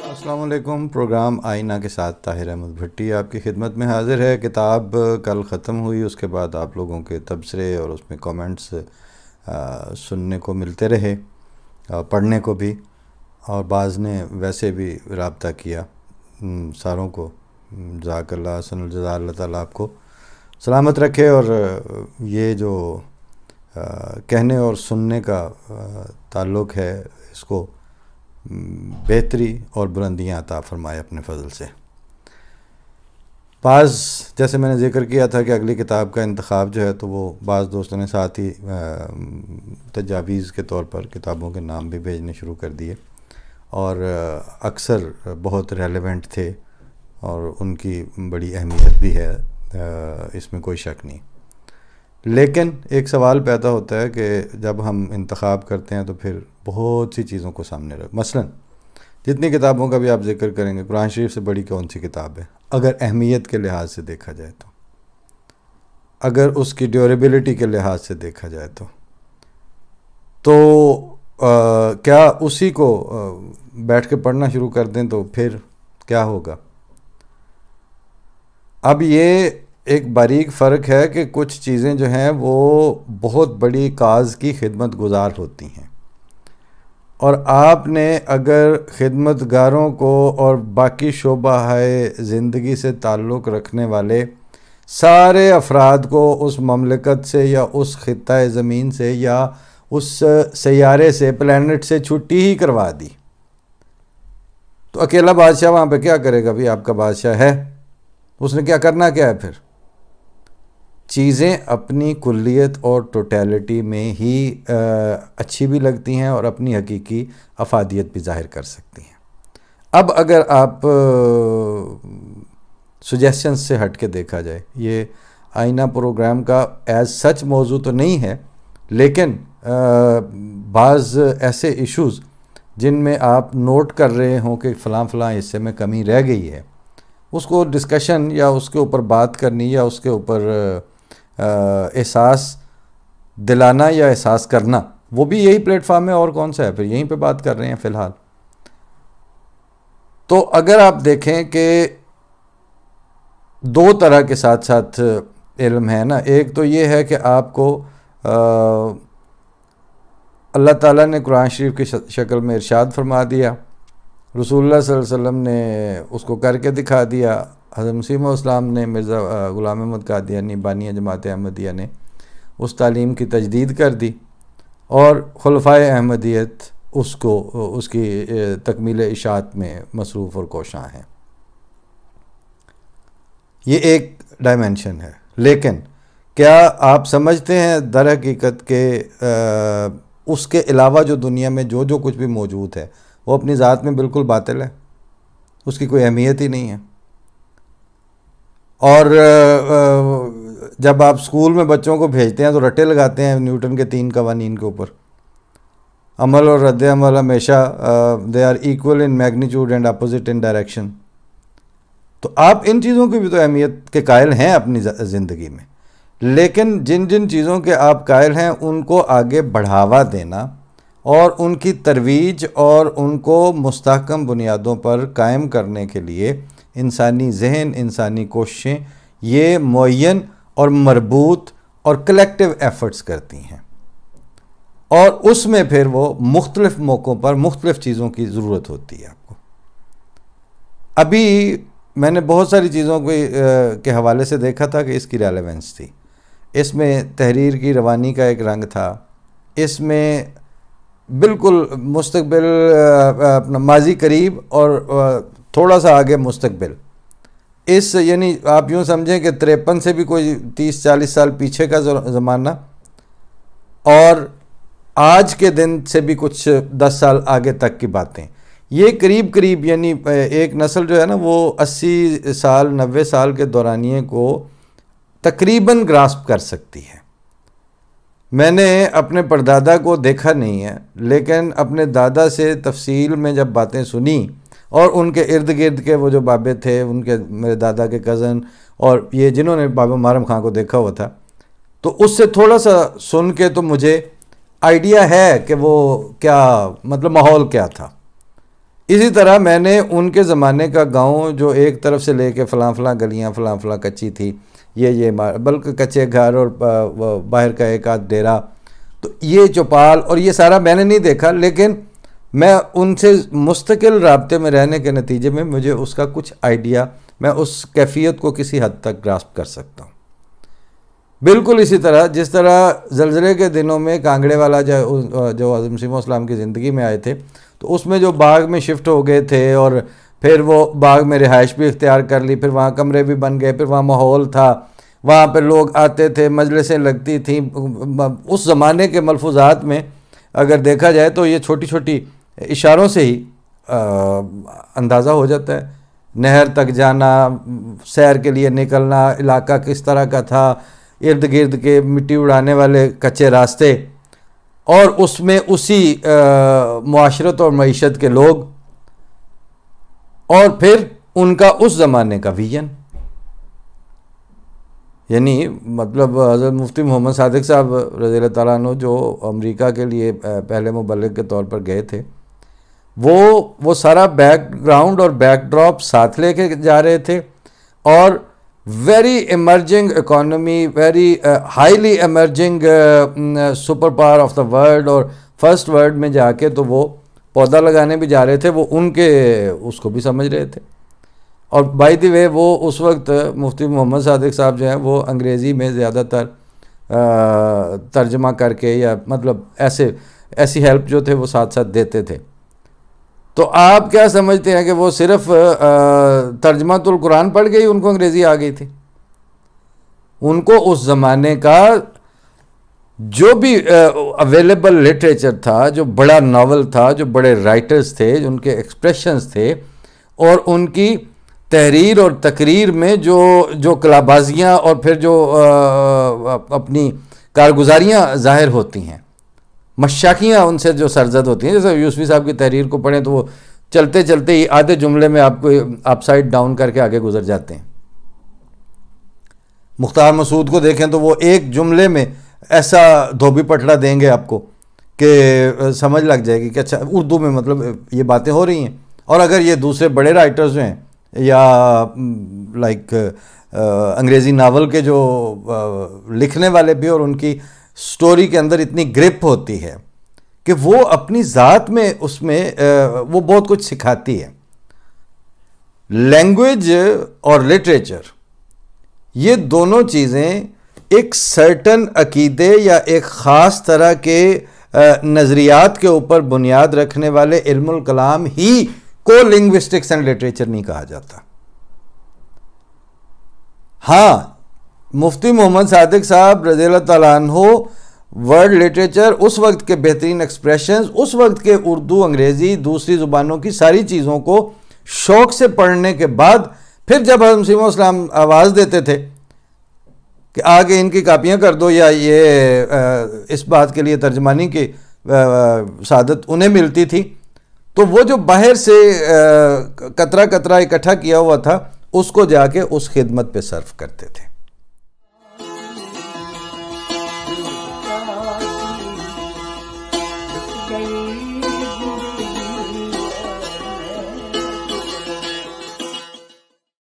السلام علیکم. پروگرام آئینہ کے ساتھ طاہر احمد بھٹی آپ کی خدمت میں حاضر ہے. کتاب کل ختم ہوئی، اس کے بعد آپ لوگوں کے تبصرے اور اس میں کامنٹس سننے کو ملتے رہے، پڑھنے کو بھی، اور بعض نے ویسے بھی رابطہ کیا. ساروں کو جزاک اللہ حسن الجزا. اللہ تعالیٰ آپ کو سلامت رکھے، اور یہ جو کہنے اور سننے کا تعلق ہے اس کو بہتری اور بلندیاں عطا فرمائے اپنے فضل سے. بعض جیسے میں نے ذکر کیا تھا کہ اگلی کتاب کا انتخاب جو ہے تو وہ بعض دوستوں نے ساتھ ہی تجاویز کے طور پر کتابوں کے نام بھی بھیجنے شروع کر دیے، اور اکثر بہت ریلیونٹ تھے اور ان کی بڑی اہمیت بھی ہے، اس میں کوئی شک نہیں. لیکن ایک سوال پیدا ہوتا ہے کہ جب ہم انتخاب کرتے ہیں تو پھر بہت سی چیزوں کو سامنے رکھ، مثلا جتنی کتابوں کا بھی آپ ذکر کریں گے، قرآن شریف سے بڑی کون سی کتاب ہے اگر اہمیت کے لحاظ سے دیکھا جائے تو، اگر اس کی ڈیوریبلٹی کے لحاظ سے دیکھا جائے تو کیا اسی کو بیٹھ کے پڑھنا شروع کر دیں تو پھر کیا ہوگا؟ اب یہ ایک باریک فرق ہے کہ کچھ چیزیں جو ہیں وہ بہت بڑی کاز کی خدمت گزار ہوتی ہیں، اور آپ نے اگر خدمت گاروں کو اور باقی شعبہ زندگی سے تعلق رکھنے والے سارے افراد کو اس مملکت سے یا اس خطہ زمین سے یا اس سیارے سے، پلینٹ سے چھٹی ہی کروا دی، تو اکیلا بادشاہ وہاں پہ کیا کرے گا؟ بھی آپ کا بادشاہ ہے، اس نے کیا کرنا کیا ہے؟ پھر چیزیں اپنی کلیت اور ٹوٹیلٹی میں ہی اچھی بھی لگتی ہیں اور اپنی حقیقی افادیت بھی ظاہر کر سکتی ہیں. اب اگر آپ سجیشنز سے ہٹ کے دیکھا جائے، یہ آئینہ پروگرام کا ایز سچ موضوع تو نہیں ہے، لیکن بعض ایسے ایشوز جن میں آپ نوٹ کر رہے ہوں کہ فلاں فلاں حصے میں کمی رہ گئی ہے، اس کو ڈسکشن یا اس کے اوپر بات کرنی یا اس کے اوپر احساس دلانا یا احساس کرنا، وہ بھی یہی پلیٹ فارم ہے، اور کون سا ہے؟ پھر یہیں پہ بات کر رہے ہیں فی الحال. تو اگر آپ دیکھیں کہ دو طرح کے ساتھ ساتھ علم ہے نا، ایک تو یہ ہے کہ آپ کو اللہ تعالیٰ نے قرآن شریف کی شکل میں ارشاد فرما دیا، رسول اللہ صلی اللہ علیہ وسلم نے اس کو کر کے دکھا دیا، حضرت مسیح علیہ السلام نے، مرزا غلام احمد قادیانی بانی جماعت احمدیہ نے اس تعلیم کی تجدید کر دی، اور خلفائے احمدیت اس کی تکمیل اشاعت میں مصروف اور کوشاں ہیں. یہ ایک ڈائمنشن ہے. لیکن کیا آپ سمجھتے ہیں در حقیقت کہ اس کے علاوہ جو دنیا میں جو کچھ بھی موجود ہے وہ اپنی ذات میں بالکل باطل ہے، اس کی کوئی اہمیت ہی نہیں ہے؟ اور جب آپ اسکول میں بچوں کو بھیجتے ہیں تو رٹے لگاتے ہیں نیوٹن کے 3 قوانین کے اوپر، عمل اور رد عمل ہمیشہ they are equal in magnitude and opposite in direction. تو آپ ان چیزوں کی بھی تو اہمیت کے قائل ہیں اپنی زندگی میں، لیکن جن چیزوں کے آپ قائل ہیں ان کو آگے بڑھاوا دینا اور ان کی ترویج اور ان کو مستحکم بنیادوں پر قائم کرنے کے لیے انسانی ذہن، انسانی کوششیں یہ معین اور مربوط اور کلیکٹیو ایفرٹس کرتی ہیں، اور اس میں پھر وہ مختلف موقعوں پر مختلف چیزوں کی ضرورت ہوتی ہے آپ کو. ابھی میں نے بہت ساری چیزوں کے حوالے سے دیکھا تھا کہ اس کی ریلیونس تھی. اس میں تحریر کی روانی کا ایک رنگ تھا، اس میں بالکل مستقبل، اپنا ماضی قریب اور تھوڑا سا آگے مستقبل، اس یعنی آپ یوں سمجھیں کہ 53 سے بھی کوئی 30-40 سال پیچھے کا زمانہ، اور آج کے دن سے بھی کچھ 10 سال آگے تک کی باتیں. یہ قریب یعنی ایک نسل جو ہے نا وہ 80 سال 90 سال کے دورانیے کو تقریباً گراسپ کر سکتی ہے. میں نے اپنے پردادا کو دیکھا نہیں ہے، لیکن اپنے دادا سے تفصیل میں جب باتیں سنی، اور ان کے ارد گرد کے وہ جو بابے تھے، ان کے میرے دادا کے کزن، اور یہ جنہوں نے بابا محرم خان کو دیکھا ہوا تھا، تو اس سے تھوڑا سا سن کے تو مجھے آئیڈیا ہے کہ وہ کیا مطلب ماحول کیا تھا. اسی طرح میں نے ان کے زمانے کا گاؤں جو ایک طرف سے لے کے فلاں فلاں گلیاں فلاں فلاں کچی تھی، یہ بلکہ کچے گھر اور باہر کا ایک آدھ ڈیرا، تو یہ چوپال اور یہ سارا میں نے نہیں دیکھا، لیکن میں ان سے مستقل رابطے میں رہنے کے نتیجے میں مجھے اس کا کچھ آئیڈیا، میں اس کیفیت کو کسی حد تک گراسپ کر سکتا ہوں. بالکل اسی طرح جس طرح زلزلے کے دنوں میں کانگڑے والا جو حضرت مسیح السلام کی زندگی میں آئے تھے، تو اس میں جو باغ میں شفٹ ہو گئے تھے اور پھر وہ باغ میں رہائش بھی اختیار کر لی، پھر وہاں کمرے بھی بن گئے، پھر وہاں ماحول تھا، وہاں پہ لوگ آتے تھے، مجلسیں لگتی تھیں. اس زمانے کے ملفوظات میں اگر دیکھا جائے تو یہ چھوٹی چھوٹی اشاروں سے ہی اندازہ ہو جاتا ہے. نہر تک جانا، سیر کے لیے نکلنا، علاقہ کس طرح کا تھا، ارد گرد کے مٹی اڑانے والے کچے راستے، اور اس میں اسی معاشرت اور معیشت کے لوگ، اور پھر ان کا اس زمانے کا ویژن. یعنی مطلب حضرت مفتی محمد صادق صاحب رضی اللہ تعالیٰ عنہ جو امریکہ کے لیے پہلے مبلغ کے طور پر گئے تھے، وہ سارا بیک گراؤنڈ اور بیک ڈراپ ساتھ لے کے جا رہے تھے، اور very emerging economy, very highly emerging super power of the world, اور فرسٹ ورلڈ میں جا کے تو وہ پودا لگانے بھی جا رہے تھے. وہ ان کے اس کو بھی سمجھ رہے تھے. اور بائی دی وے وہ اس وقت مفتی محمد صادق صاحب جو ہیں وہ انگریزی میں زیادہ تر ترجمہ کر کے، یا مطلب ایسی ہیلپ جو تھے وہ ساتھ ساتھ دیتے تھے. تو آپ کیا سمجھتے ہیں کہ وہ صرف ترجمہ القرآن پڑھ کے ہی ان کو انگریزی آ گئی تھی؟ ان کو اس زمانے کا جو بھی اویلیبل لٹریچر تھا، جو بڑا ناول تھا، جو بڑے رائٹرز تھے، ان کے ایکسپریشنز تھے، اور ان کی تحریر اور تقریر میں جو کلابازیاں اور پھر جو اپنی کارگزاریاں ظاہر ہوتی ہیں، مشاکیاں ان سے جو سرزد ہوتی ہیں. جیسے یوسفی صاحب کی تحریر کو پڑھیں تو وہ چلتے چلتے ہی آدھے جملے میں آپ کو اپ سائڈ ڈاؤن کر کے آگے گزر جاتے ہیں. مختار مسعود کو دیکھیں تو وہ ایک جملے میں ایسا دھوبی پٹڑا دیں گے آپ کو کہ سمجھ لگ جائے گی کہ اچھا اردو میں مطلب یہ باتیں ہو رہی ہیں. اور اگر یہ دوسرے بڑے رائٹرز ہیں یا لائک انگریزی ناول کے جو لکھنے والے بھی، اور ان کی سٹوری کے اندر اتنی گرپ ہوتی ہے کہ وہ اپنی ذات میں اس میں وہ بہت کچھ سکھاتی ہے. لینگویج اور لٹریچر، یہ دونوں چیزیں ایک سرٹن عقیدے یا ایک خاص طرح کے نظریات کے اوپر بنیاد رکھنے والے علم الکلام ہی کو لنگوسٹکس اینڈ لٹریچر نہیں کہا جاتا. ہاں، مفتی محمد صادق صاحب رضی اللہ تعالیٰ عنہ ورلڈ لٹریچر، اس وقت کے بہترین ایکسپریشنز، اس وقت کے اردو، انگریزی، دوسری زبانوں کی ساری چیزوں کو شوق سے پڑھنے کے بعد پھر جب حضرت مسیح السلام آواز دیتے تھے کہ آگے ان کی کاپیاں کر دو، یا یہ اس بات کے لیے ترجمانی کی سعادت انہیں ملتی تھی، تو وہ جو باہر سے قطرہ قطرہ اکٹھا کیا ہوا تھا اس کو جا کے اس خدمت پہ صرف کرتے تھے. گئی